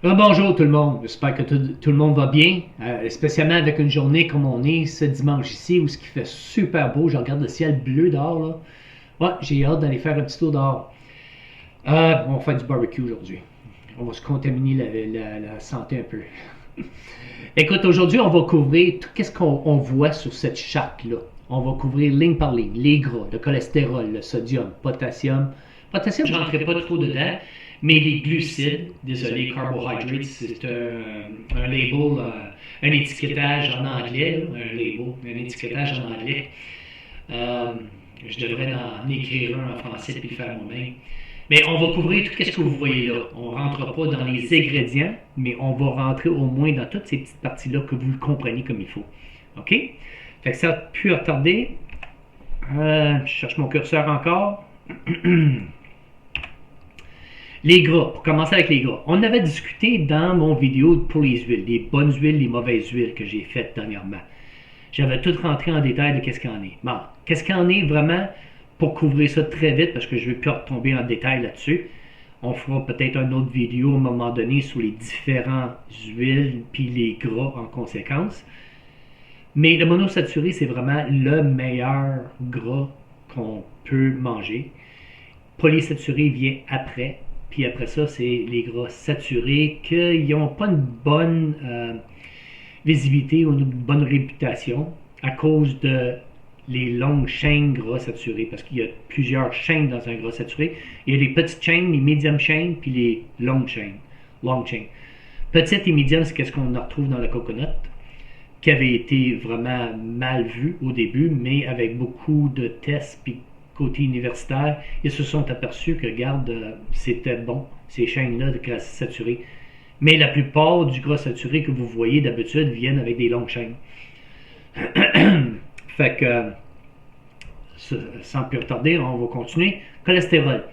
Bonjour tout le monde, j'espère que tout le monde va bien, spécialement avec une journée comme on est ce dimanche ici où ce qui fait super beau, je regarde le ciel bleu dehors là. Ouais, j'ai hâte d'aller faire un petit tour dehors. On va faire du barbecue aujourd'hui. On va se contaminer la santé un peu. Écoute, aujourd'hui on va couvrir tout ce qu'on voit sur cette charte là. On va couvrir ligne par ligne, les gras, le cholestérol, le sodium, potassium. Potassium, je ne rentrerai pas trop dedans, mais les glucides, désolé, carbohydrates, c'est un label, un étiquetage en anglais, un label, un étiquetage en anglais. Euh, je devrais en écrire un en français puis le faire moi-même. Mais on va couvrir tout ce que vous voyez là. On ne rentre pas dans les ingrédients, mais on va rentrer au moins dans toutes ces petites parties-là que vous le compreniez comme il faut. OK? Fait que ça a pu retarder. Je cherche mon curseur encore. Les gras, pour commencer avec les gras. On avait discuté dans mon vidéo pour les huiles, les bonnes huiles, les mauvaises huiles que j'ai faites dernièrement. J'avais tout rentré en détail de qu'est-ce qu'il en est. Bon, qu'est-ce qu'il en est vraiment pour couvrir ça très vite parce que je ne vais plus retomber en détail là-dessus. On fera peut-être une autre vidéo à un moment donné sur les différentes huiles puis les gras en conséquence. Mais le monosaturé, c'est vraiment le meilleur gras qu'on peut manger. Polysaturé vient après. Puis après ça, c'est les gras saturés qui n'ont pas une bonne visibilité ou une bonne réputation à cause de les longues chaînes gras saturés, parce qu'il y a plusieurs chaînes dans un gras saturé. Il y a les petites chaînes, les medium chaînes, puis les longues chaînes. Long chain. Petites et médium, c'est ce qu'on retrouve dans le coconut, qui avait été vraiment mal vu au début, mais avec beaucoup de tests, puis côté universitaire, ils se sont aperçus que, regarde, c'était bon, ces chaînes-là de gras saturé. Mais la plupart du gras saturé que vous voyez d'habitude viennent avec des longues chaînes. Fait que, sans plus retarder, on va continuer. Cholestérol.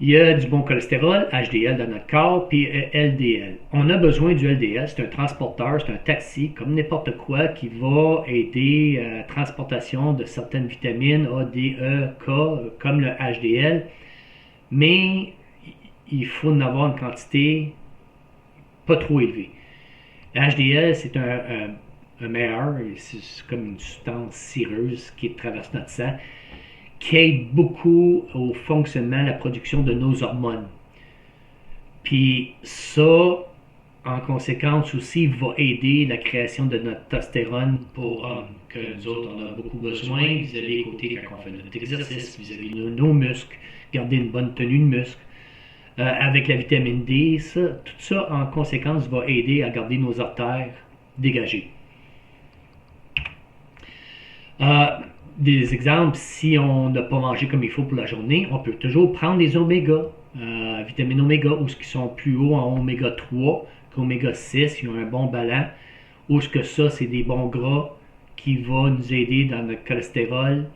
Il y a du bon cholestérol, HDL dans notre corps, puis LDL. On a besoin du LDL, c'est un transporteur, c'est un taxi, comme n'importe quoi, qui va aider à la transportation de certaines vitamines A, D, E, K, comme le HDL. Mais il faut en avoir une quantité pas trop élevée. Le HDL, c'est un meilleur, c'est comme une substance cireuse qui traverse notre sang, qui aide beaucoup au fonctionnement, à la production de nos hormones. Puis ça, en conséquence aussi, va aider la création de notre testostérone pour hommes, que nous autres, on a beaucoup besoin vis-à-vis côté quand on fait notre exercice, vis-à-vis de nos muscles, garder une bonne tenue de muscle. Avec la vitamine D, ça, tout ça, en conséquence, va aider à garder nos artères dégagées. Euh, des exemples, si on n'a pas mangé comme il faut pour la journée, on peut toujours prendre des oméga, vitamines oméga, ou ce qui sont plus hauts en oméga 3 qu'oméga 6, ils ont un bon ballon, ou ce que ça, c'est des bons gras qui vont nous aider dans notre cholestérol.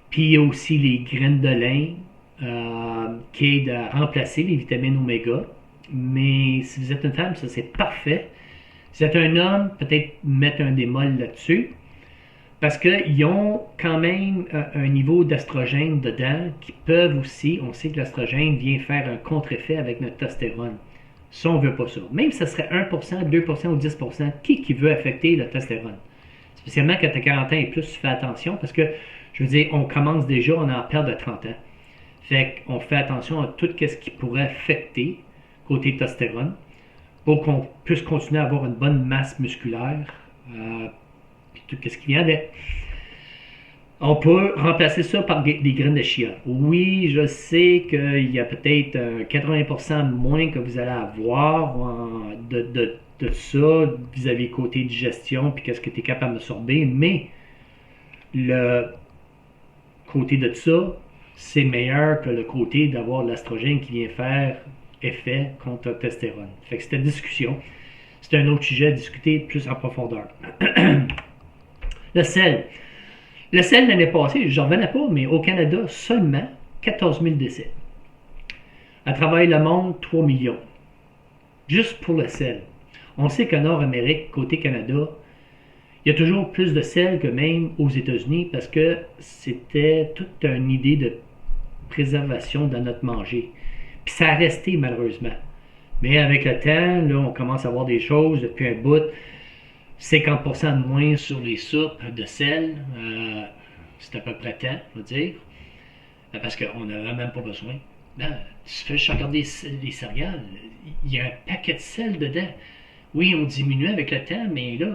Puis il y a aussi les graines de lin qui aident à remplacer les vitamines oméga. Mais si vous êtes une femme, ça c'est parfait. Si vous êtes un homme, peut-être mettre un démol là-dessus. Parce qu'ils ont quand même un niveau d'estrogène dedans qui peuvent aussi, on sait que l'estrogène vient faire un contre-effet avec notre testostérone. Ça, on ne veut pas ça. Même si ça serait 1%, 2% ou 10%, qui veut affecter le testostérone? Spécialement quand tu as 40 ans et plus, tu fais attention parce que, je veux dire, on commence déjà, on est en perte de 30 ans. Fait qu'on fait attention à tout ce qui pourrait affecter côté testostérone pour qu'on puisse continuer à avoir une bonne masse musculaire. Puis tout ce qui vient avec. On peut remplacer ça par des graines de chia. Oui, je sais qu'il y a peut-être 80% moins que vous allez avoir de ça vis-à-vis côté digestion, puis qu'est-ce que tu es capable d'absorber, mais le côté de ça, c'est meilleur que le côté d'avoir l'estrogène qui vient faire effet contre le testostérone. Fait que c'était discussion. C'est un autre sujet à discuter plus en profondeur. Le sel. Le sel l'année passée, je n'en revenais pas, mais au Canada, seulement 14 000 décès. À travers le monde, 3 millions. Juste pour le sel. On sait qu'en Nord-Amérique, côté Canada, il y a toujours plus de sel que même aux États-Unis parce que c'était toute une idée de préservation dans notre manger. Puis ça a resté malheureusement. Mais avec le temps, là, on commence à voir des choses depuis un bout. 50% de moins sur les soupes de sel. C'est à peu près temps, on va dire. Parce qu'on n'avait même pas besoin. Là, tu fais juste regarder les céréales. Il y a un paquet de sel dedans. Oui, on diminue avec le temps, mais là,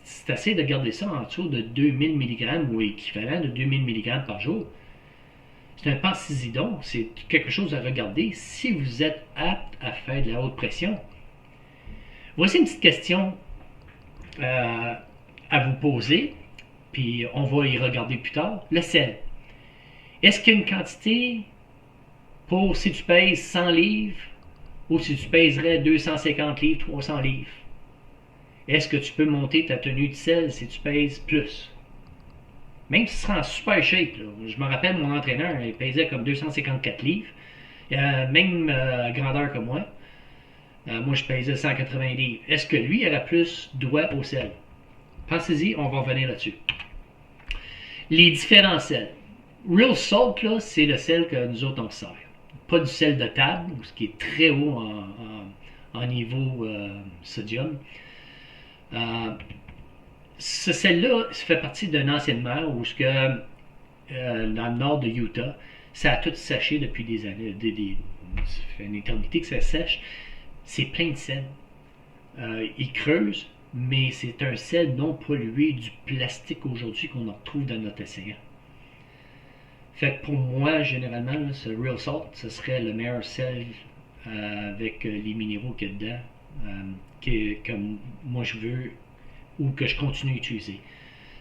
c'est assez de garder ça en dessous de 2000 mg ou équivalent de 2000 mg par jour. C'est un pensidon, c'est quelque chose à regarder si vous êtes apte à faire de la haute pression. Voici une petite question à vous poser, puis on va y regarder plus tard. Le sel. Est-ce qu'il y a une quantité pour si tu pèses 100 livres ou si tu pèserais 250 livres, 300 livres? Est-ce que tu peux monter ta tenue de sel si tu pèses plus? Même si tu seras en super shape, là. Je me rappelle, mon entraîneur, il pesait comme 254 livres, même grandeur que moi. Moi, je pesais 180 livres. Est-ce que lui aurait plus doigt au sel? Pensez-y, on va revenir là-dessus. Les différents sels. Real salt, là, c'est le sel que nous autres on sert. Pas du sel de table, ce qui est très haut en niveau sodium. Ce sel-là fait partie d'une ancienne mer où dans le nord de Utah, ça a tout séché depuis des années. Ça fait une éternité que ça sèche. C'est plein de sel. Ils creusent, mais c'est un sel non pollué du plastique aujourd'hui qu'on retrouve dans notre océan. Fait que pour moi, généralement, là, ce Real Salt, ce serait le meilleur sel avec les minéraux qu'il y a dedans que moi je veux ou que je continue à utiliser.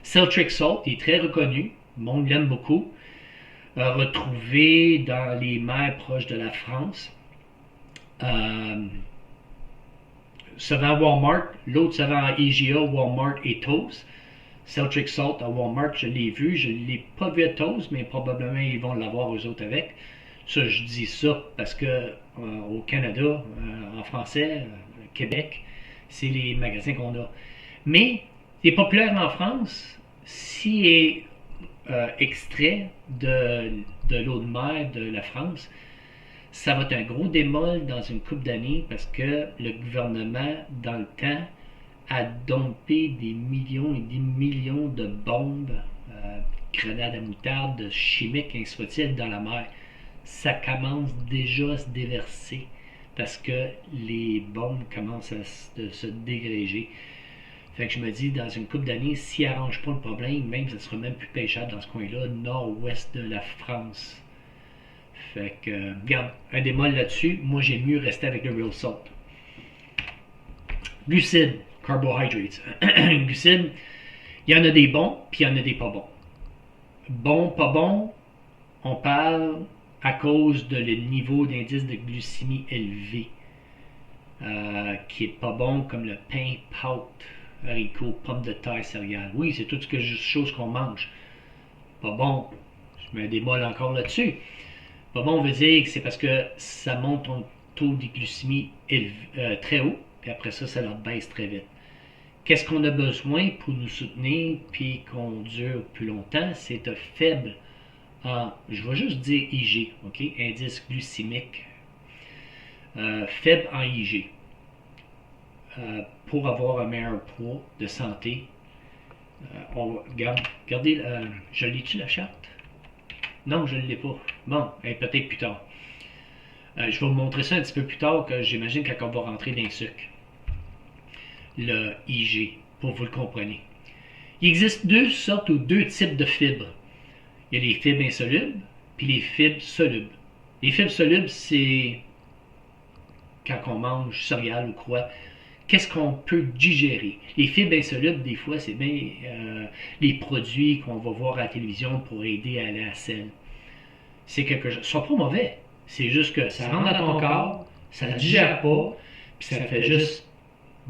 Celtric Salt est très reconnu, le monde l'aime beaucoup, retrouvé dans les mers proches de la France. Ça va à Walmart, l'autre ça va à IGA, Walmart et Toast. Celtric Salt à Walmart, je l'ai vu, je ne l'ai pas vu à Toast, mais probablement ils vont l'avoir eux autres avec. Ça, je dis ça parce que au Canada, en français, Québec, c'est les magasins qu'on a. Mais il est populaire en France s'il est extrait de l'eau de mer de la France. Ça va être un gros démol dans une couple d'années parce que le gouvernement, dans le temps, a dompé des millions et des millions de bombes, grenades à moutarde, chimiques, ainsi soit-il, dans la mer. Ça commence déjà à se déverser parce que les bombes commencent à se dégréger. Fait que je me dis, dans une couple d'années, s'ils n'arrangent pas le problème, même ça sera même plus pêchable dans ce coin-là, nord-ouest de la France. Fait que, regarde, un démol là-dessus, moi j'aime mieux rester avec le Real Salt. Glucides, carbohydrates. Glucides, il y en a des bons, puis il y en a des pas bons. Bon, pas bon, on parle à cause de le niveau d'indice de glycémie élevé, qui est pas bon, comme le pain, pâte, haricots, pommes de terre, céréales. Oui, c'est toutes ces choses qu'on mange. Pas bon, je mets des molles encore là-dessus. Pas bon, on veut dire que c'est parce que ça monte ton taux de glycémie très haut, puis après ça, ça leur baisse très vite. Qu'est-ce qu'on a besoin pour nous soutenir puis qu'on dure plus longtemps? C'est un faible en, je vais juste dire IG, ok? Indice glycémique. Faible en IG. Pour avoir un meilleur poids de santé. Regardez, je l'ai-tu la charte? Non, je ne l'ai pas. Bon, peut-être plus tard. Je vais vous montrer ça un petit peu plus tard, que j'imagine quand on va rentrer dans le sucre. Le IG, pour que vous le compreniez. Il existe deux sortes ou deux types de fibres. Il y a les fibres insolubles, puis les fibres solubles. Les fibres solubles, c'est quand on mange céréales ou quoi, qu'est-ce qu'on peut digérer. Les fibres insolubles, des fois, c'est bien les produits qu'on va voir à la télévision pour aider à aller à la selle. C'est quelque chose. Ce n'est pas mauvais. C'est juste que ça rentre dans ton corps, ça ne digère pas, puis ça fait juste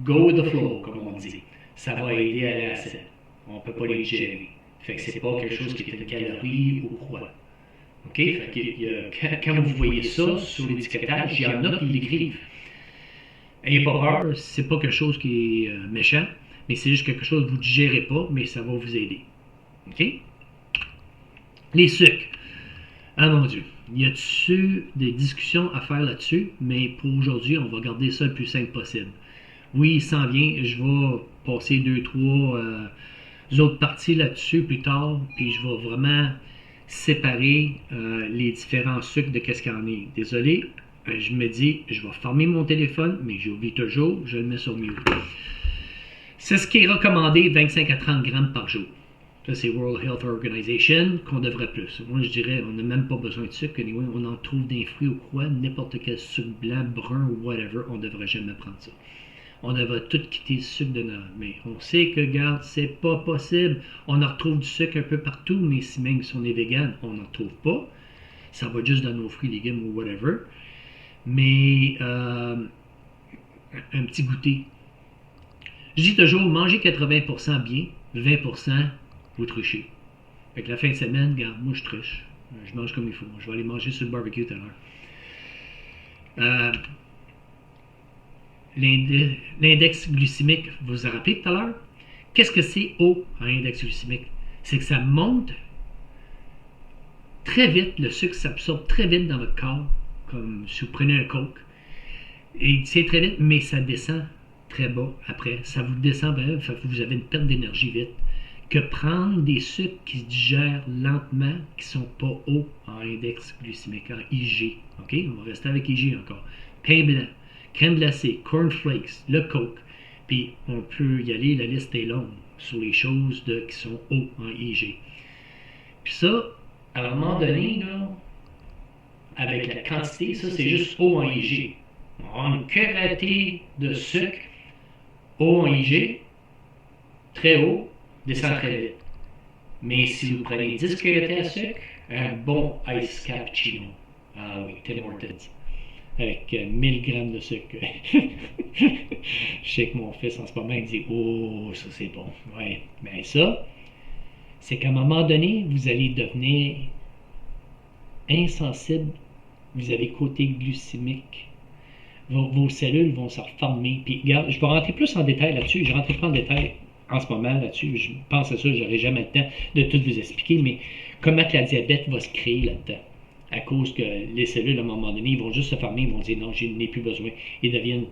go with the flow, comme on dit. Ça va aider à aller à la selle. On ne peut pas les digérer. Fait que c'est pas quelque chose qui est une calorie ou quoi. OK? Fait que, quand vous voyez ça sur l'étiquetage, il y en a qui l'écrivent. N'ayez pas peur, c'est pas quelque chose qui est méchant, mais c'est juste quelque chose que vous ne digérez pas, mais ça va vous aider. OK? Les sucres. Ah mon Dieu. y a-tu des discussions à faire là-dessus, mais pour aujourd'hui, on va garder ça le plus simple possible. Oui, il s'en vient, je vais passer 2, 3 autres parties là-dessus plus tard, puis je vais vraiment séparer les différents sucres de qu'est-ce qu'il y en est. Désolé, je me dis, je vais fermer mon téléphone, mais j'oublie toujours, je le mets sur mute. C'est ce qui est recommandé, 25 à 30 grammes par jour. Ça, c'est World Health Organization, qu'on devrait plus. Moi, je dirais, on n'a même pas besoin de sucre. Anyway, on en trouve des fruits ou quoi, n'importe quel sucre blanc, brun ou whatever, on ne devrait jamais prendre ça. On devrait tout quitter le sucre de Noël. Mais on sait que, regarde, c'est pas possible. On en retrouve du sucre un peu partout, mais même si on est vegan, on n'en retrouve pas. Ça va juste dans nos fruits, légumes ou whatever. Mais un petit goûter. Je dis toujours, mangez 80% bien, 20% vous trichez. Fait que la fin de semaine, regarde, moi je triche. Je mange comme il faut. Je vais aller manger sur le barbecue tout à l'heure. L'index glycémique, vous vous en rappelez tout à l'heure? Qu'est-ce que c'est haut en index glycémique? C'est que ça monte très vite, le sucre s'absorbe très vite dans votre corps, comme si vous prenez un coke. Et c'est très vite, mais ça descend très bas après. Ça vous descend, vous avez une perte d'énergie vite. Que prendre des sucres qui se digèrent lentement, qui sont pas hauts en index glycémique, en IG. OK? On va rester avec IG encore. Pain blanc, crème glacée, cornflakes, le coke. Puis on peut y aller, la liste est longue sur les choses qui sont hauts en IG. Puis ça, à un moment donné, là, avec la quantité, ça c'est juste haut en IG. On a une quantité de sucre haut en IG, très haut, descend très vite. Mais si vous prenez 10 cuillerées à sucre, un bon ice cappuccino. Ah oui, Tim Hortons. Avec 1000 grammes de sucre. Je sais que mon fils en ce moment il dit oh, ça c'est bon. Ouais, mais ça, c'est qu'à un moment donné, vous allez devenir insensible vis-à-vis côté glycémique. Vos cellules vont se reformer. Puis, regarde, je vais rentrer plus en détail là-dessus. Je ne rentre pas en détail en ce moment là-dessus. Je pense à ça, je n'aurai jamais le temps de tout vous expliquer, mais comment que la diabète va se créer là-dedans. À cause que les cellules, à un moment donné, ils vont juste se former, ils vont dire non, je n'ai plus besoin. Ils deviennent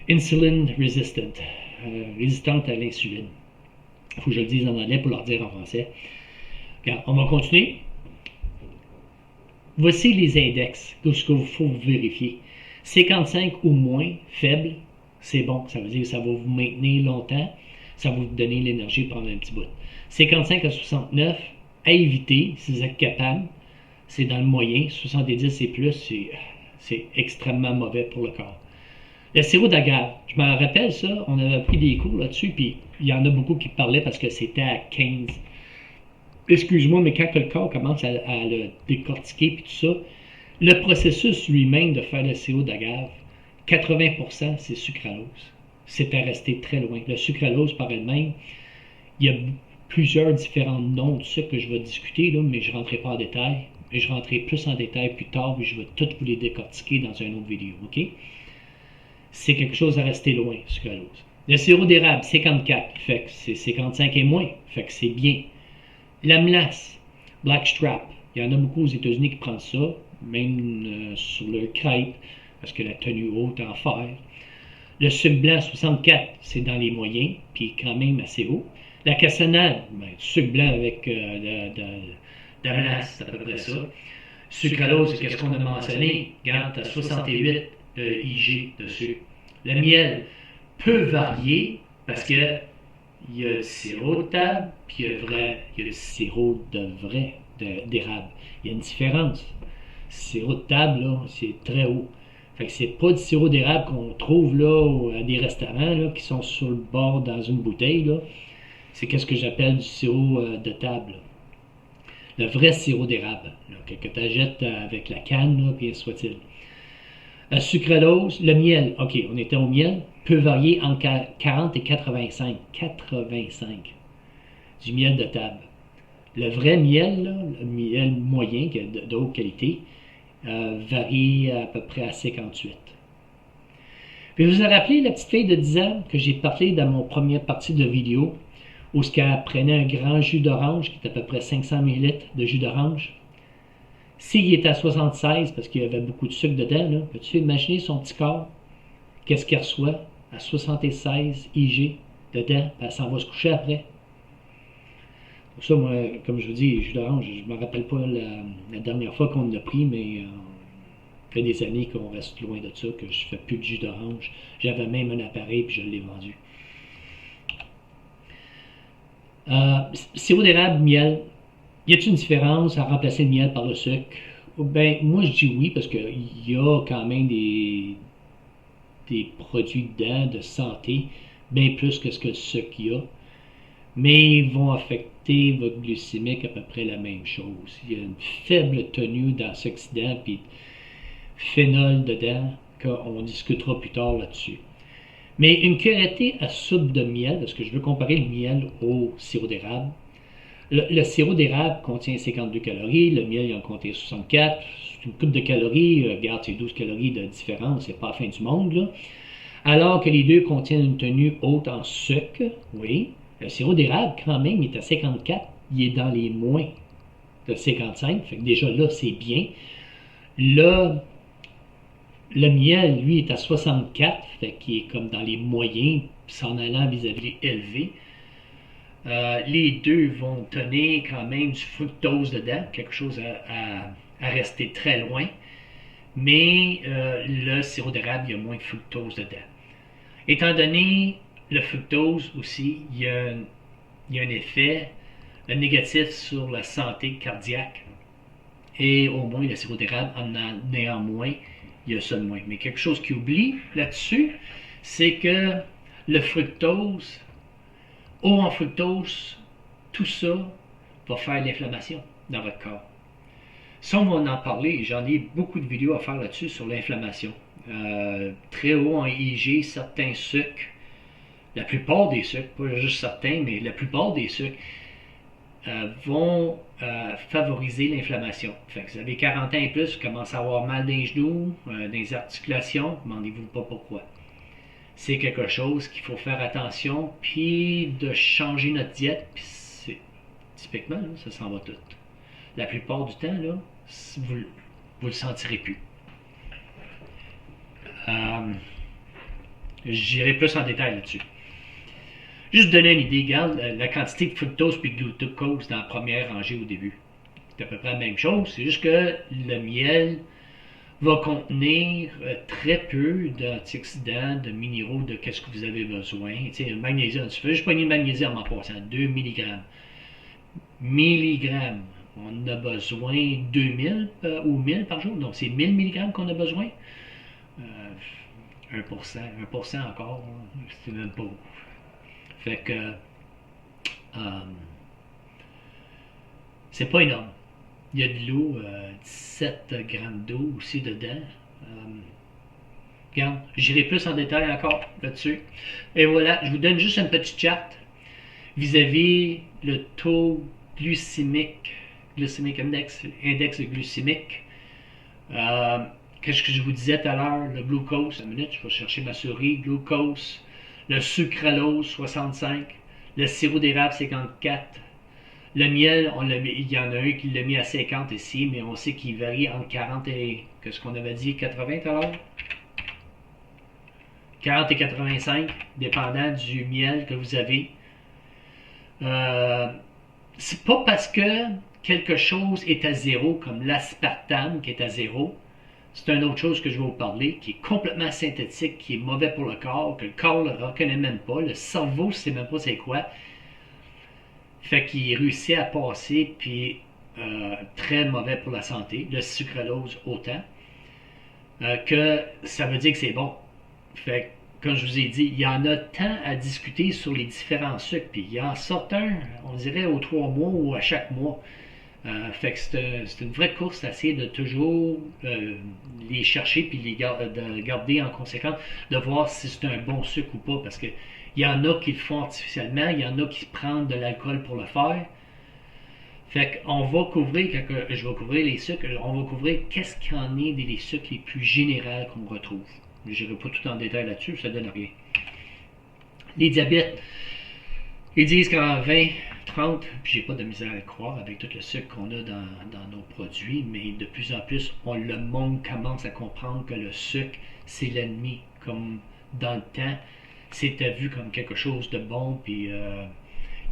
insulin resistant, résistantes à l'insuline. Il faut que je le dise en anglais pour leur dire en français. Regarde, on va continuer. Voici les index, tout ce qu'il faut vérifier. 55 ou moins, faible, c'est bon. Ça veut dire que ça va vous maintenir longtemps. Ça va vous donner l'énergie pendant un petit bout. 55 à 69, à éviter si vous êtes capable. C'est dans le moyen. 70 et plus, c'est extrêmement mauvais pour le corps. Le sirop d'agave, je me rappelle ça, on avait pris des cours là-dessus, puis il y en a beaucoup qui parlaient parce que c'était à 15. Excuse-moi, mais quand le corps commence à le décortiquer puis tout ça, le processus lui-même de faire le sirop d'agave, 80% c'est sucralose. C'est à rester très loin. Le sucralose par elle-même, il y a plusieurs différents noms de sucre que je vais discuter, là, mais je ne rentrerai pas en détail. Et je rentrerai plus en détail plus tard, puis je vais toutes vous les décortiquer dans une autre vidéo, OK? C'est quelque chose à rester loin, sucralose. Le sirop d'érable, 54, fait que c'est 55 et moins, fait que c'est bien. La melasse, blackstrap, il y en a beaucoup aux États-Unis qui prennent ça, même sur le crêpe, parce que la tenue haute en fer. Le sucre blanc, 64, c'est dans les moyens, puis quand même assez haut. La cassonade, ben, sucre blanc avec de la melasse, c'est à peu près ça. Sucralose, c'est qu'est-ce qu'on a mentionné? Regarde, tu as 68 IG dessus. Le miel peut varier parce que il y a le sirop de table, puis il y a le sirop d'érable. Il y a une différence. Le sirop de table, là, c'est très haut. Fait que c'est pas du sirop d'érable qu'on trouve là à des restaurants là, qui sont sur le bord dans une bouteille. Là. C'est qu'est-ce que j'appelle du sirop de table. Là. Le vrai sirop d'érable, que tu achètes avec la canne, là, puis ainsi soit-il. La sucralose, le miel, ok, on était au miel, peut varier entre 40 et 85. 85 du miel de table. Le vrai miel, là, le miel moyen, de haute qualité, varie à peu près à 58. Puis vous vous rappelez la petite fille de 10 ans que j'ai parlé dans mon première partie de vidéo, où elle prenait un grand jus d'orange, qui est à peu près 500 ml de jus d'orange, S'il est à 76 parce qu'il y avait beaucoup de sucre dedans, là, peux-tu imaginer son petit corps? Qu'est-ce qu'il reçoit à 76 IG dedans? Ben, ça va se coucher après. Pour ça, moi, comme je vous dis, jus d'orange, je ne me rappelle pas la dernière fois qu'on l'a pris, mais ça fait des années qu'on reste loin de ça, que je ne fais plus de jus d'orange. J'avais même un appareil puis je l'ai vendu. Sirop d'érable, miel. Y a-t-il une différence à remplacer le miel par le sucre? Ben, moi je dis oui, parce qu'il y a quand même des produits dedans de santé, bien plus que ce que le sucre y a. Mais ils vont affecter votre glycémique à peu près la même chose. Il y a une faible tenue d'antioxydants puis phénol dedans, qu'on discutera plus tard là-dessus. Mais une cuillerée à soupe de miel, parce que je veux comparer le miel au sirop d'érable. Le sirop d'érable contient 52 calories, le miel il en contient 64. C'est une coupe de calories, regarde, c'est 12 calories de différence, c'est pas la fin du monde, là. Alors que les deux contiennent une tenue haute en sucre, oui. Le sirop d'érable, quand même, il est à 54, il est dans les moins de 55, fait que déjà là, c'est bien. Là, le miel, lui, est à 64, fait qu'il est comme dans les moyens, s'en allant vis-à-vis des élevés. Les deux vont tenir quand même du fructose dedans, quelque chose à rester très loin. Mais le sirop d'érable, il y a moins de fructose dedans. Étant donné le fructose aussi, il y a un effet négatif sur la santé cardiaque. Et au moins, le sirop d'érable, néanmoins, il y a ça de moins. Mais quelque chose qu'il oublie là-dessus, c'est que le fructose, haut en fructose, tout ça va faire de l'inflammation dans votre corps. Ça, on va en parler. J'en ai beaucoup de vidéos à faire là-dessus sur l'inflammation. Très haut en IG, certains sucres, la plupart des sucres, pas juste certains, mais la plupart des sucres vont favoriser l'inflammation. Fait que vous avez 40 ans et plus, vous commencez à avoir mal dans les genoux, dans les articulations, demandez-vous pas pourquoi. C'est quelque chose qu'il faut faire attention, puis de changer notre diète, puis typiquement, là, ça s'en va tout. La plupart du temps, là, vous le sentirez plus. J'irai plus en détail là-dessus. Juste donner une idée, regarde la quantité de fructose et de glucose dans la première rangée au début. C'est à peu près la même chose, c'est juste que le miel va contenir très peu d'antioxydants, de minéraux, de qu'est-ce que vous avez besoin. Tu sais, le magnésium, tu fais juste pogner le magnésium en passant, 2 mg. Milligrammes, on a besoin 2000 ou 1000 par jour, donc c'est 1000 mg qu'on a besoin. 1%, 1% encore, c'est même pas. Fait que c'est pas énorme. Il y a de l'eau, 17 grammes d'eau aussi dedans. Regarde, j'irai plus en détail encore là-dessus. Et voilà, je vous donne juste une petite charte vis-à-vis le taux glycémique index glycémique. Qu'est-ce que je vous disais tout à l'heure, le glucose, une minute, je vais chercher ma souris, glucose, le sucralose 65, le sirop d'érable 54, le miel, il y en a un qui l'a mis à 50 ici, mais on sait qu'il varie entre 40 et, qu'est-ce qu'on avait dit, 80 tout à l'heure? 40 et 85, dépendant du miel que vous avez. C'est pas parce que quelque chose est à zéro, comme l'aspartame qui est à zéro, c'est une autre chose que je vais vous parler, qui est complètement synthétique, qui est mauvais pour le corps, que le corps ne le reconnaît même pas, le cerveau ne sait même pas c'est quoi. Fait qu'il réussit à passer, puis très mauvais pour la santé, le sucralose autant, que ça veut dire que c'est bon. Fait que, comme je vous ai dit, il y en a tant à discuter sur les différents sucres, puis il y en sort un, on dirait, aux 3 mois ou à chaque mois. Fait que c'est une vraie course à essayer de toujours les chercher puis de garder en conséquence, de voir si c'est un bon sucre ou pas, parce que il y en a qui le font artificiellement, il y en a qui prennent de l'alcool pour le faire. Fait qu'on va couvrir, quand je vais couvrir les sucres, on va couvrir qu'est-ce qu'il y en est des sucres les plus généraux qu'on retrouve. Je n'irai pas tout en détail là-dessus, ça donne rien. Les diabètes, ils disent qu'en 20 30, puis j'ai pas de misère à le croire avec tout le sucre qu'on a dans nos produits, mais de plus en plus, le monde commence à comprendre que le sucre, c'est l'ennemi. Comme dans le temps, c'était vu comme quelque chose de bon, puis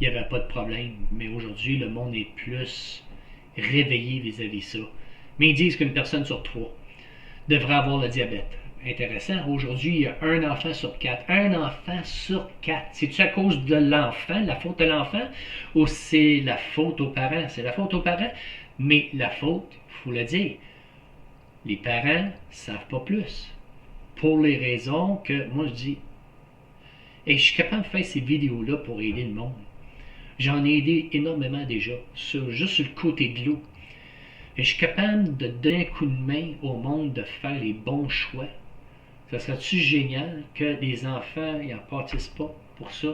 il n'y avait pas de problème. Mais aujourd'hui, le monde est plus réveillé vis-à-vis ça. Mais ils disent qu'une personne sur 3 devrait avoir le diabète. Intéressant. Aujourd'hui, il y a un enfant sur 4. Un enfant sur 4. C'est-tu à cause de l'enfant, la faute de l'enfant, ou c'est la faute aux parents? C'est la faute aux parents, mais la faute, il faut le dire, les parents ne savent pas plus. Pour les raisons que, moi je dis, et je suis capable de faire ces vidéos-là pour aider le monde. J'en ai aidé énormément déjà, juste sur le côté de l'eau. Et je suis capable de donner un coup de main au monde de faire les bons choix. Ça serait-tu génial que les enfants n'en partissent pas pour ça?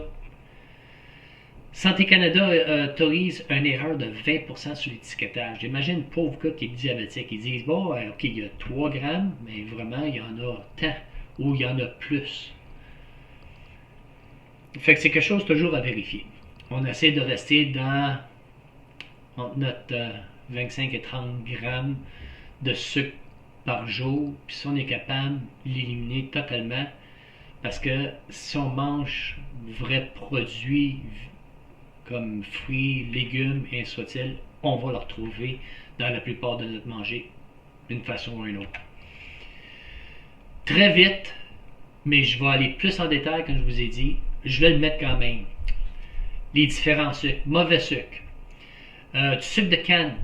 Santé Canada autorise une erreur de 20% sur l'étiquetage. J'imagine un pauvre gars qui est diabétique. Ils disent, bon, ok, il y a 3 grammes, mais vraiment, il y en a tant, ou il y en a plus. Fait que c'est quelque chose toujours à vérifier. On essaie de rester dans entre notre 25 et 30 grammes de sucre par jour, puis si on est capable de l'éliminer totalement, parce que si on mange vrais produits comme fruits, légumes, et ainsi soit-il, on va le retrouver dans la plupart de notre manger, d'une façon ou d'une autre. Très vite, mais je vais aller plus en détail, comme je vous ai dit, je vais le mettre quand même. Les différents sucres, mauvais sucre, du sucre de canne,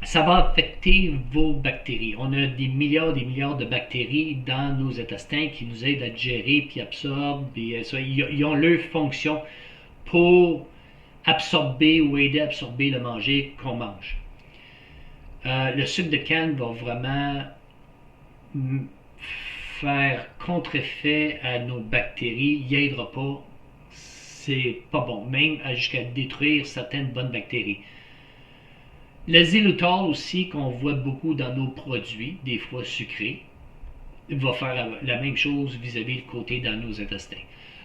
ça va affecter vos bactéries. On a des milliards de bactéries dans nos intestins qui nous aident à digérer puis absorbent. Ils ont leur fonction pour absorber ou aider à absorber le manger qu'on mange. Le sucre de canne va vraiment faire contre-effet à nos bactéries. Il n'aidera pas. C'est pas bon, même jusqu'à détruire certaines bonnes bactéries. Le xylitol aussi, qu'on voit beaucoup dans nos produits, des fois sucrés, va faire la même chose vis-à-vis le côté dans nos intestins.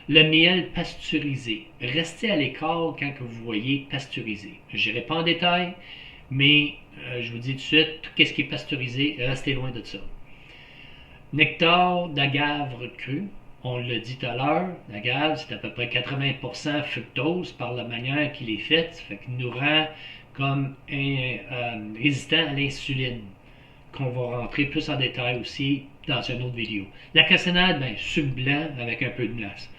Le miel pasteurisé. Restez à l'écart quand vous voyez pasteurisé. Je n'irai pas en détail, mais je vous dis tout de suite, tout ce qui est pasteurisé, restez loin de ça. Nectar d'agave cru. On l'a dit tout à l'heure, l'agave, c'est à peu près 80% fructose par la manière qu'il est fait. Ça fait qu'il nous rend comme résistant à l'insuline, qu'on va rentrer plus en détail aussi dans une autre vidéo. La cassonade, sucre blanc avec un peu de glace.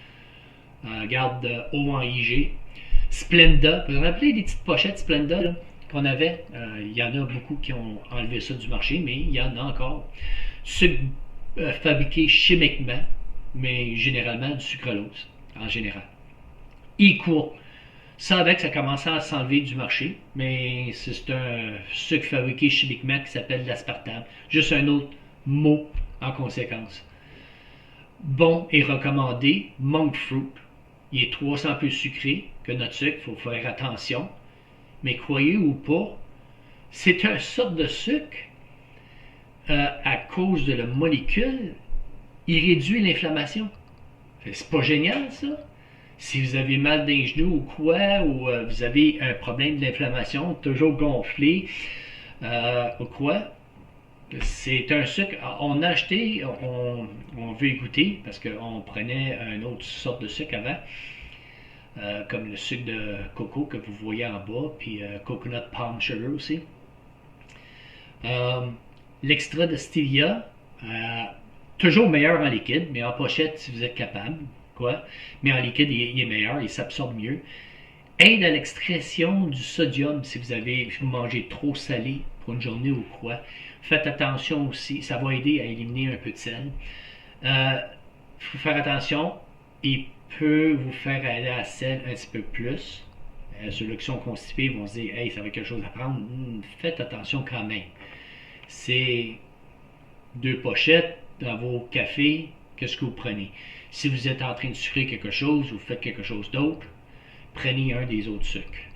Garde haut en IG. Splenda, vous vous rappelez des petites pochettes Splenda qu'on avait? Il y en a beaucoup qui ont enlevé ça du marché, mais il y en a encore. Sucre fabriqué chimiquement, mais généralement du sucralose, en général. Equal. Ça avec, ça commençait à s'enlever du marché, mais c'est un sucre fabriqué chimiquement qui s'appelle l'aspartame. Juste un autre mot en conséquence. Bon et recommandé, monk fruit. Il est 300 plus sucré que notre sucre, il faut faire attention. Mais croyez ou pas, c'est une sorte de sucre à cause de la molécule, il réduit l'inflammation. C'est pas génial ça? Si vous avez mal d'un genou ou quoi, ou vous avez un problème d'inflammation, toujours gonflé, ou quoi, c'est un sucre. On a acheté, on veut y goûter, parce qu'on prenait une autre sorte de sucre avant, comme le sucre de coco que vous voyez en bas, puis coconut palm sugar aussi. L'extra de stevia, toujours meilleur en liquide, mais en pochette si vous êtes capable. Mais en liquide, il est meilleur, il s'absorbe mieux. Aide à l'extraction du sodium si vous mangez trop salé pour une journée ou quoi. Faites attention aussi, ça va aider à éliminer un peu de sel. Faut faire attention, il peut vous faire aller à sel un petit peu plus. Ceux-là qui sont constipés vont se dire, hey, ça va être quelque chose à prendre. Faites attention quand même. C'est 2 pochettes dans vos cafés, qu'est-ce que vous prenez? Si vous êtes en train de sucrer quelque chose, vous faites quelque chose d'autre, prenez un des autres sucres.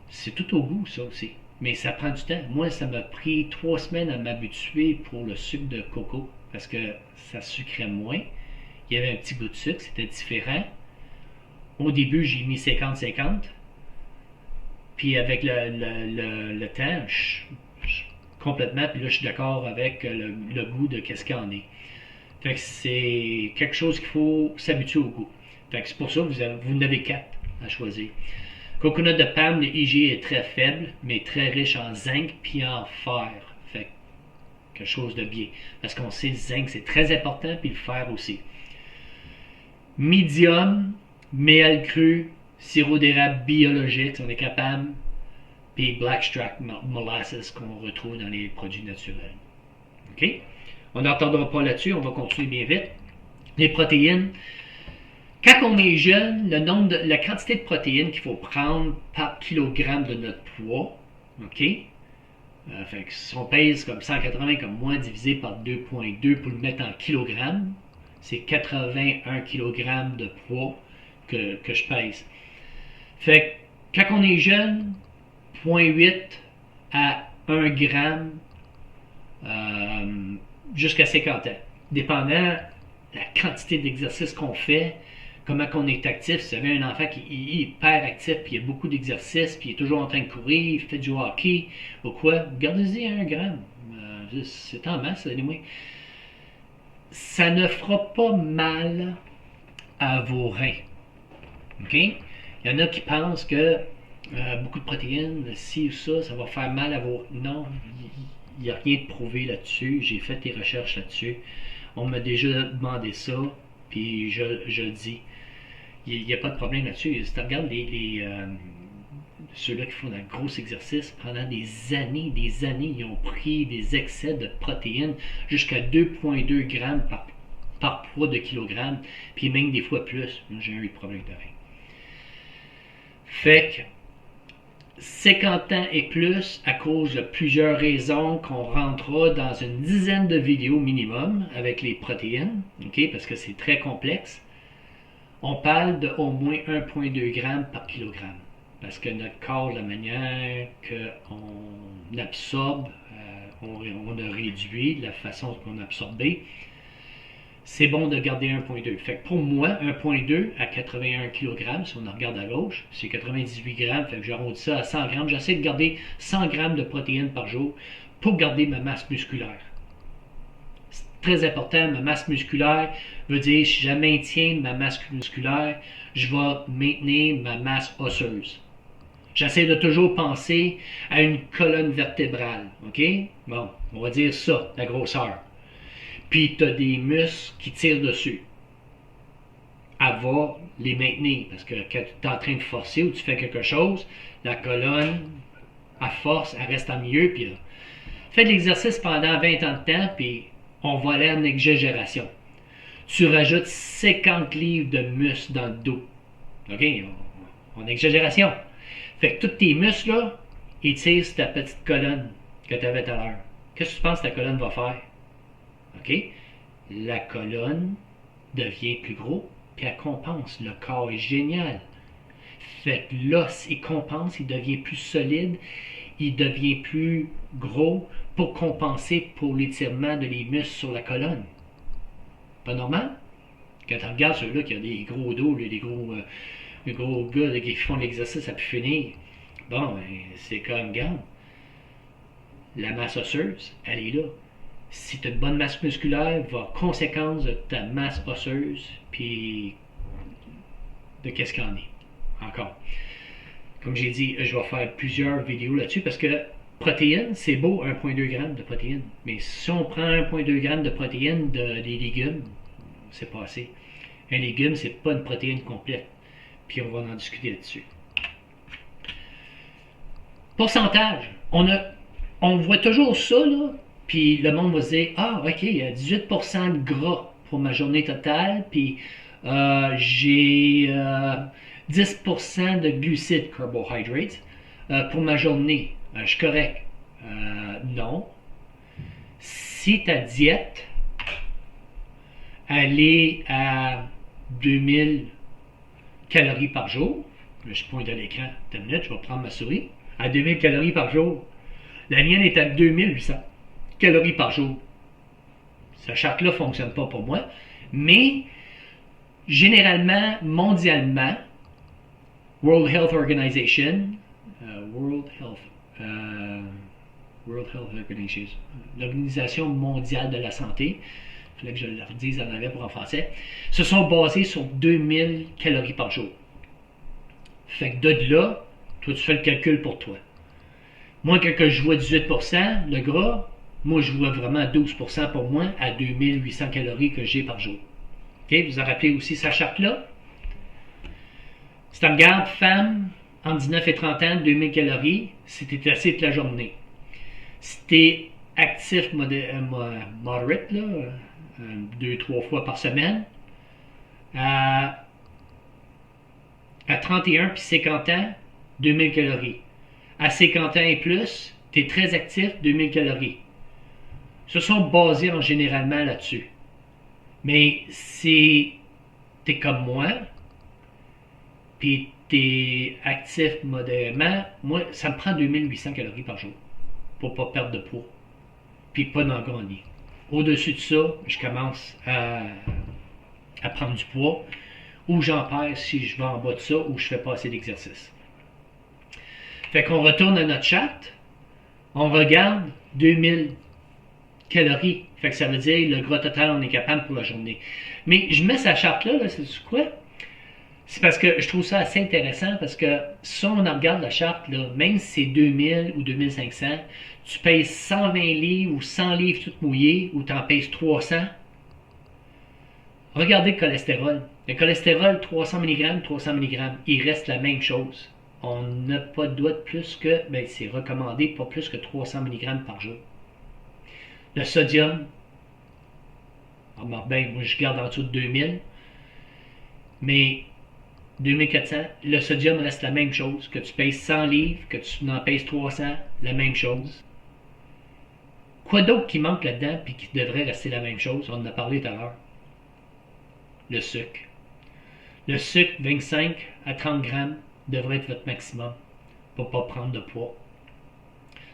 C'est tout au goût, ça aussi. Mais ça prend du temps. Moi, ça m'a pris 3 semaines à m'habituer pour le sucre de coco, parce que ça sucrait moins. Il y avait un petit goût de sucre, c'était différent. Au début, j'ai mis 50-50. Puis avec le temps, complètement, puis là, je suis d'accord avec le goût de qu'est-ce qu'il y en est. Fait que c'est quelque chose qu'il faut s'habituer au goût. Fait que c'est pour ça que vous en avez 4 à choisir. Coconut de palme, le IG est très faible, mais très riche en zinc puis en fer. Fait que quelque chose de bien. Parce qu'on sait le zinc, c'est très important, puis le fer aussi. Medium, méal cru, sirop d'érable biologique, si on est capable, puis blackstrap molasses qu'on retrouve dans les produits naturels. OK? On n'entendra pas là-dessus, on va continuer bien vite. Les protéines. Quand on est jeune, la quantité de protéines qu'il faut prendre par kilogramme de notre poids, OK? Fait que si on pèse comme 180 comme moi, divisé par 2,2 pour le mettre en kilogrammes, c'est 81 kg de poids que je pèse. Fait que quand on est jeune, 0,8 à 1 gramme jusqu'à 50 ans. Dépendant de la quantité d'exercice qu'on fait, comment qu'on est actif. Si vous avez un enfant qui est hyper actif, puis il y a beaucoup d'exercices, puis il est toujours en train de courir, il fait du hockey, ou quoi, gardez-y à 1 gramme. C'est en masse, anyway. Ça ne fera pas mal à vos reins. OK? Il y en a qui pensent que beaucoup de protéines, ci ou ça, ça va faire mal à vos... Non, il n'y a rien de prouvé là-dessus. J'ai fait des recherches là-dessus. On m'a déjà demandé ça, puis je le dis. Il n'y a pas de problème là-dessus. Si tu regardes ceux-là qui font un gros exercice, pendant des années, ils ont pris des excès de protéines jusqu'à 2,2 grammes par poids de kilogramme, puis même des fois plus. J'ai eu des problèmes de rein. Fait que 50 ans et plus, à cause de plusieurs raisons qu'on rentrera dans une dizaine de vidéos minimum avec les protéines, okay, parce que c'est très complexe, on parle d'au moins 1,2 g par kilogramme. Parce que notre corps, la manière qu'on absorbe, on a réduit la façon qu'on a absorbé, c'est bon de garder 1,2. Fait que pour moi, 1,2 à 81 kg, si on en regarde à gauche, c'est 98 grammes. Fait que j'arrondis ça à 100 grammes. J'essaie de garder 100 grammes de protéines par jour pour garder ma masse musculaire. C'est très important. Ma masse musculaire veut dire si je maintiens ma masse musculaire, je vais maintenir ma masse osseuse. J'essaie de toujours penser à une colonne vertébrale. OK? Bon, on va dire ça, la grosseur. Puis tu as des muscles qui tirent dessus. Elle va les maintenir. Parce que quand tu es en train de forcer ou tu fais quelque chose, la colonne, à force, elle reste en milieu. Puis fais de l'exercice pendant 20 ans de temps, puis on va aller en exagération. Tu rajoutes 50 livres de muscles dans le dos. OK? En exagération. Fait que tous tes muscles, là, ils tirent sur ta petite colonne que tu avais tout à l'heure. Qu'est-ce que tu penses que ta colonne va faire? OK? La colonne devient plus gros, puis elle compense. Le corps est génial. Fait que l'os, il compense, il devient plus solide, il devient plus gros pour compenser pour l'étirement de les muscles sur la colonne. Pas normal? Quand tu regardes ceux-là qui ont des gros dos, des gros gars là, qui font l'exercice à pu finir, bon, ben, c'est comme, regarde, la masse osseuse, elle est là. Si tu as une bonne masse musculaire, va conséquence de ta masse osseuse, puis de qu'est-ce qu'il en est. Encore. Comme j'ai dit, je vais faire plusieurs vidéos là-dessus parce que protéines, c'est beau, 1,2 g de protéines. Mais si on prend 1,2 g de protéines des légumes, c'est pas assez. Un légume, c'est pas une protéine complète. Puis on va en discuter là-dessus. Pourcentage. On voit toujours ça, là. Puis le monde va se dire, ah, ok, il y a 18% de gras pour ma journée totale, puis j'ai 10% de glucides, carbohydrates, pour ma journée. Je suis correct. Non. Si ta diète, elle est à 2000 calories par jour, je pointe à l'écran, une minute, je vais prendre ma souris, à 2000 calories par jour, la mienne est à 2800 calories par jour. Ce charte-là ne fonctionne pas pour moi, mais généralement, mondialement, World Health Organization, World Health, euh, World Health Organization, l'Organisation mondiale de la santé, il fallait que je le redise en anglais pour en français, se sont basés sur 2000 calories par jour. Fait que de là, toi tu fais le calcul pour toi. Moi, quand je vois 18%, le gras, moi je vois vraiment 12% pour moi à 2800 calories que j'ai par jour. Okay? Vous en rappelez aussi sa charte-là? Si tu regardes femme, entre 19 et 30 ans, 2000 calories, c'était assez toute la journée. Si tu es actif moderate, là, 2-3 fois par semaine, à 31 puis 50 ans, 2000 calories. À 50 ans et plus, tu es très actif, 2000 calories. Se sont basés en généralement là-dessus. Mais si tu es comme moi, puis tu es actif modérément, moi, ça me prend 2800 calories par jour pour pas perdre de poids, puis pas d'en gagner. Au-dessus de ça, je commence à prendre du poids, ou j'en perds si je vais en bas de ça, ou je fais pas assez d'exercice. Fait qu'on retourne à notre charte, on regarde 2000 calories. Fait que ça veut dire le gras total, on est capable pour la journée. Mais je mets sa charte-là, c'est quoi? C'est parce que je trouve ça assez intéressant parce que si on regarde la charte, là, même si c'est 2000 ou 2500, tu pèses 120 livres ou 100 livres tout mouillé ou tu en pèses 300, regardez le cholestérol. Le cholestérol, 300 mg, 300 mg, il reste la même chose. On n'a pas de doigt de plus que, ben c'est recommandé, pas plus que 300 mg par jour. Le sodium, ben, moi je garde en dessous de 2000, mais 2400, le sodium reste la même chose, que tu pèses 100 livres, que tu en pèses 300, la même chose. Quoi d'autre qui manque là-dedans puis qui devrait rester la même chose? On en a parlé tout à l'heure. Le sucre. Le sucre, 25 à 30 grammes, devrait être votre maximum pour ne pas prendre de poids.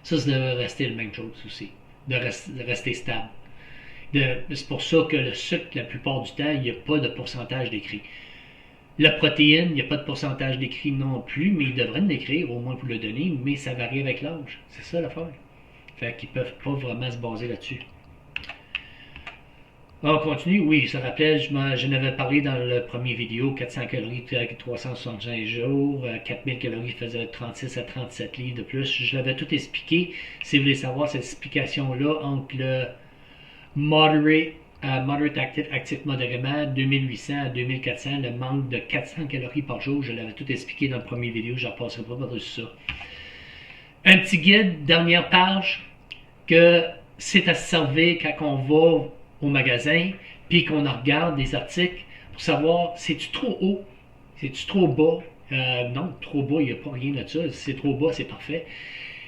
Ça devrait rester la même chose aussi, de rester stable. C'est pour ça que le sucre, la plupart du temps, il n'y a pas de pourcentage décrit. La protéine, il n'y a pas de pourcentage décrit non plus, mais ils devraient l'écrire au moins pour le donner, mais ça varie avec l'âge. C'est ça l'affaire. Fait qu'ils peuvent pas vraiment se baser là-dessus. On continue, oui, je me rappelle, je n'avais parlé dans le premier vidéo, 400 calories, 365 jours, 4000 calories faisait 36 à 37 livres de plus. Je l'avais tout expliqué. Si vous voulez savoir cette explication-là entre le moderate actif modérément, 2800 à 2400, le manque de 400 calories par jour, je l'avais tout expliqué dans le premier vidéo, je ne repasserai pas par-dessus ça. Un petit guide, dernière page, que c'est à se servir quand on va au magasin, puis qu'on regarde des articles pour savoir, c'est-tu trop haut, c'est-tu trop bas, non, trop bas, il n'y a pas rien de ça, si c'est trop bas, c'est parfait.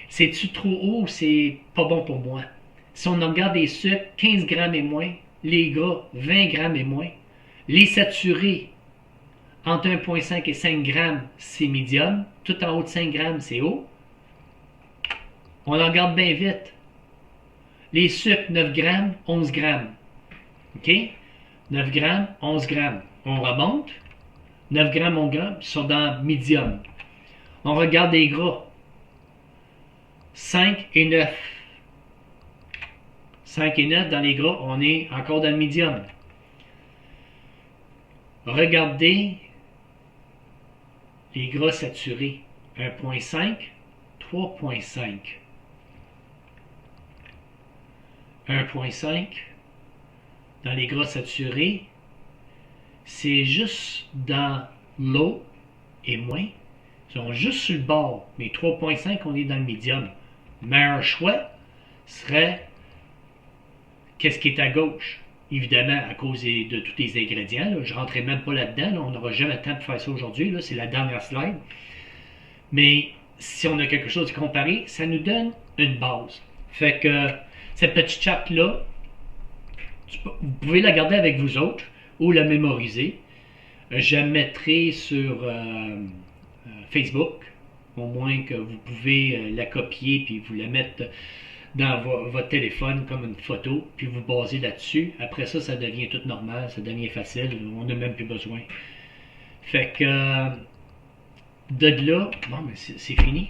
C'est-tu trop haut, c'est pas bon pour moi. Si on regarde des sucres, 15 grammes et moins, les gras, 20 grammes et moins, les saturés, entre 1,5 et 5 grammes, c'est médium, tout en haut de 5 grammes, c'est haut. On en regarde bien vite. Les sucres, 9 grammes, 11 grammes. OK? 9 grammes, 11 grammes. On remonte. 9 grammes, 11 grammes, ils sont dans médium. On regarde les gras. 5 et 9. 5 et 9 dans les gras, on est encore dans le médium. Regardez les gras saturés. 1,5, 3,5. 1,5 dans les gras saturés, c'est juste dans l'eau et moins. Ils sont juste sur le bord, mais 3,5, on est dans le médium. Le meilleur choix serait qu'est-ce qui est à gauche. Évidemment, à cause de tous les ingrédients, là, je ne rentrerai même pas là-dedans, là, on n'aura jamais le temps de faire ça aujourd'hui, c'est la dernière slide. Mais si on a quelque chose à comparer, ça nous donne une base. Fait que cette petite charte-là, vous pouvez la garder avec vous autres ou la mémoriser. Je la mettrai sur Facebook, au moins que vous pouvez la copier puis vous la mettre dans votre téléphone comme une photo, puis vous basez là-dessus. Après ça, ça devient tout normal, ça devient facile, on n'a même plus besoin. Fait que de là, bon, mais c'est fini.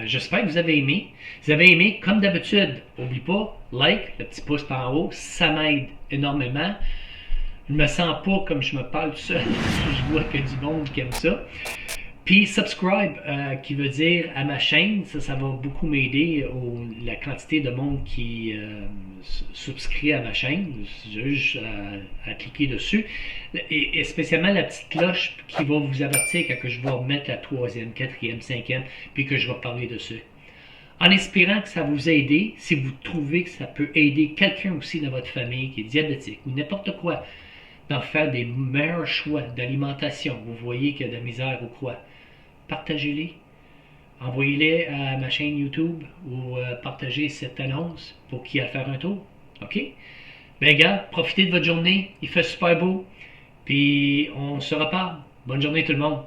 J'espère que vous avez aimé. Si vous avez aimé, comme d'habitude, n'oublie pas, like, le petit pouce par en haut, ça m'aide énormément. Je me sens pas comme je me parle tout seul. Je vois que du monde qui aime ça. Puis subscribe, qui veut dire à ma chaîne, ça va beaucoup m'aider la quantité de monde qui souscrit à ma chaîne. J'ai juste à cliquer dessus. Et spécialement la petite cloche qui va vous avertir quand je vais remettre la troisième, quatrième, cinquième, puis que je vais parler dessus. En espérant que ça vous a aidé, si vous trouvez que ça peut aider quelqu'un aussi dans votre famille qui est diabétique ou n'importe quoi, d'en faire des meilleurs choix d'alimentation, vous voyez qu'il y a de la misère ou quoi, partagez-les. Envoyez-les à ma chaîne YouTube ou partagez cette annonce pour qui a faire un tour. OK? Ben gars, profitez de votre journée. Il fait super beau. Puis on se reparle. Bonne journée tout le monde.